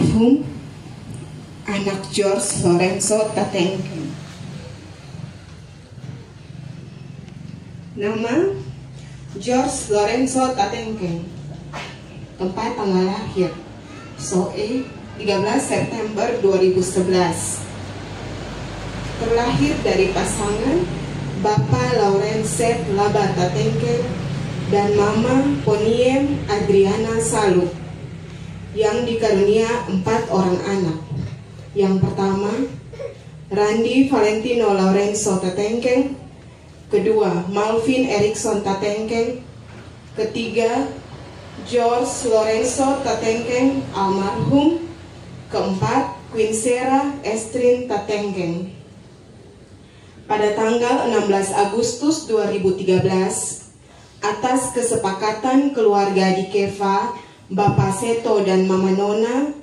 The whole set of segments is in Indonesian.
almarhum anak George Lorenzo Tatengkeng. Nama George Lorenzo Tatengkeng. Tempat tanggal lahir Soe 13 September 2011. Terlahir dari pasangan Bapak Laurence Laba Tatengkeng dan Mama Poniem Adriana Salut yang dikarunia 4 orang anak. Yang pertama, Randy Valentino Lorenzo Tatengkeng. Kedua, Malvin Erikson Tatengkeng. Ketiga, George Lorenzo Tatengkeng almarhum. Keempat, Quincera Estrin Tatengkeng. Pada tanggal 16 Agustus 2013, atas kesepakatan keluarga di Keva, Bapak Seto dan Mama Nona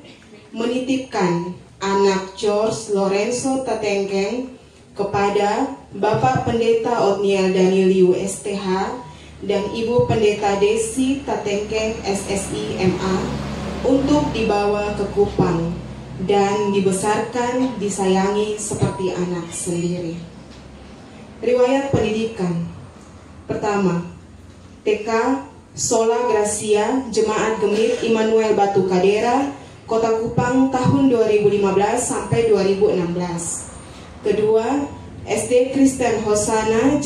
menitipkan anak George Lorenzo Tatengkeng kepada Bapak Pendeta Otniel Daniliu STH dan Ibu Pendeta Desi Tatengkeng SSI MA untuk dibawa ke Kupang dan dibesarkan, disayangi seperti anak sendiri. Riwayat pendidikan. Pertama, TK Sola Gracia Jemaat Gemit Immanuel Batu Kadera, Kota Kupang tahun 2015 sampai 2016. Kedua, SD Kristen Hosana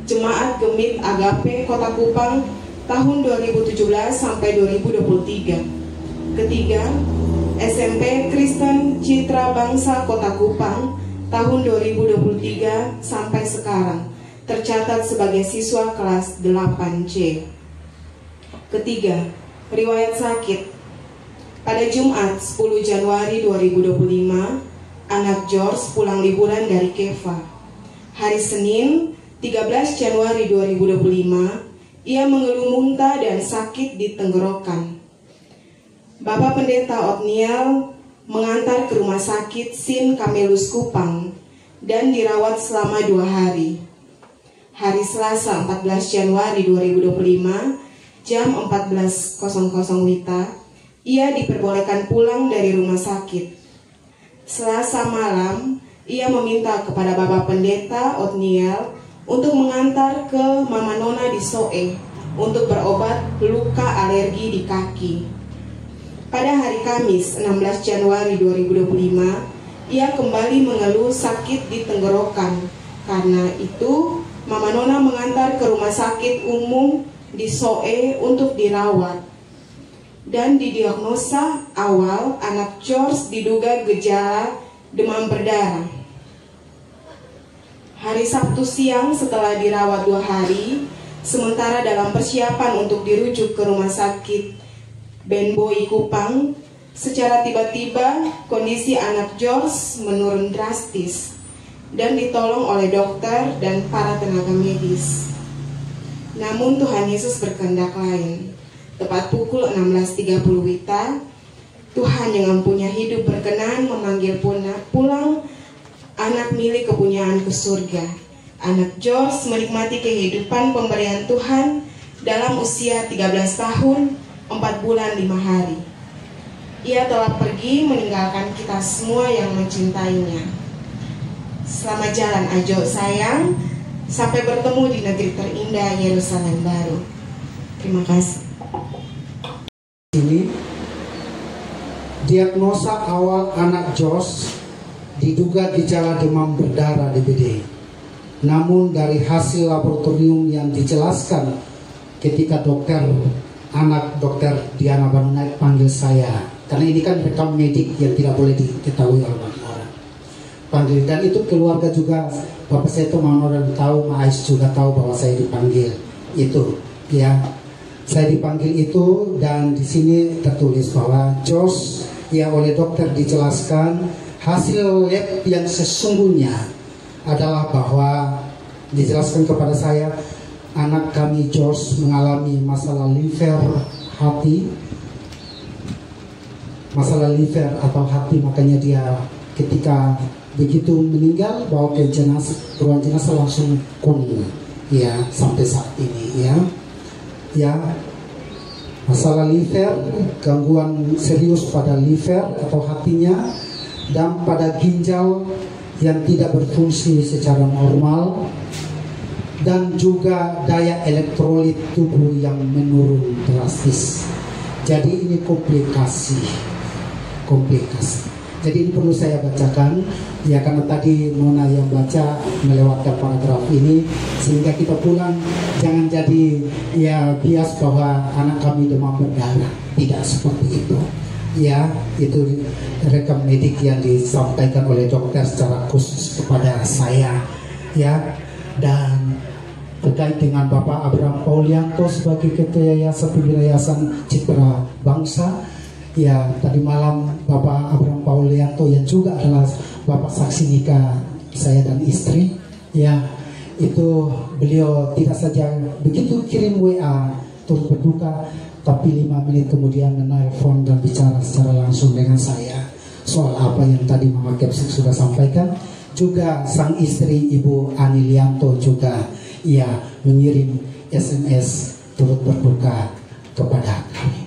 Jemaat Gemit Agape Kota Kupang tahun 2017 sampai 2023. Ketiga, SMP Kristen Citra Bangsa Kota Kupang tahun 2023 sampai sekarang, tercatat sebagai siswa kelas 8C. Ketiga, riwayat sakit. Pada Jumat 10 Januari 2025, anak George pulang liburan dari Keva. Hari Senin 13 Januari 2025, ia mengeluh muntah dan sakit di tenggorokan. Bapak Pendeta Otniel mengantar ke rumah sakit Sin Kamelus Kupang dan dirawat selama 2 hari. Hari Selasa 14 Januari 2025, jam 14.00 WITA, ia diperbolehkan pulang dari rumah sakit. Selasa malam, ia meminta kepada Bapak Pendeta Otniel untuk mengantar ke Mama Nona di Soe untuk berobat luka alergi di kaki. Pada hari Kamis 16 Januari 2025, ia kembali mengeluh sakit di tenggorokan. Karena itu, Mama Nona mengantar ke rumah sakit umum di Soe untuk dirawat. Dan didiagnosa awal anak George diduga gejala demam berdarah. Hari Sabtu siang setelah dirawat 2 hari, sementara dalam persiapan untuk dirujuk ke rumah sakit Benboy Kupang, secara tiba-tiba kondisi anak George menurun drastis dan ditolong oleh dokter dan para tenaga medis. Namun Tuhan Yesus berkehendak lain. Tepat pukul 16.30 WITA, Tuhan yang mempunyai hidup berkenan memanggil pulang anak milik kepunyaan ke surga. Anak George menikmati kehidupan pemberian Tuhan dalam usia 13 tahun, 4 bulan 5 hari. Ia telah pergi meninggalkan kita semua yang mencintainya. Selamat jalan Ajo sayang, sampai bertemu di negeri terindah Yerusalem baru. Terima kasih. Ini diagnosa awal anak George diduga gejala demam berdarah DBD. Namun dari hasil laboratorium yang dijelaskan ketika dokter Diana Banunait panggil saya, karena ini kan rekam medik yang tidak boleh diketahui oleh banyak orang. Panggil, dan itu keluarga juga, Bapak Seto Manoran tahu, Ais juga tahu bahwa saya dipanggil itu, ya. Saya dipanggil itu dan di sini tertulis bahwa George, ya oleh dokter dijelaskan hasil lab yang sesungguhnya adalah bahwa dijelaskan kepada saya anak kami George mengalami masalah liver atau hati, makanya dia ketika begitu meninggal bawa ke ruang jenazah langsung kuning, ya sampai saat ini, ya. masalah liver, gangguan serius pada liver atau hatinya, dan pada ginjal yang tidak berfungsi secara normal, dan juga daya elektrolit tubuh yang menurun drastis. Jadi ini komplikasi. Jadi ini perlu saya bacakan, ya, karena tadi Nona yang baca melewatkan paragraf ini, sehingga kita pulang jangan jadi ya bias bahwa anak kami demam berdarah. Tidak seperti itu. Ya, itu rekam medik yang disampaikan oleh dokter secara khusus kepada saya. Ya, dan terkait dengan Bapak Abraham Paulianto sebagai Ketua Yayasan Yayasan Citra Bangsa. Ya, tadi malam Bapak Abraham Paulianto yang juga adalah Bapak saksi nikah saya dan istri, ya, itu beliau tidak saja begitu kirim WA turut berduka, tapi 5 menit kemudian menelpon dan bicara secara langsung dengan saya soal apa yang tadi Mama Kepsik sudah sampaikan. Juga sang istri Ibu Ani Lianto juga mengirim SMS turut berduka kepada kami.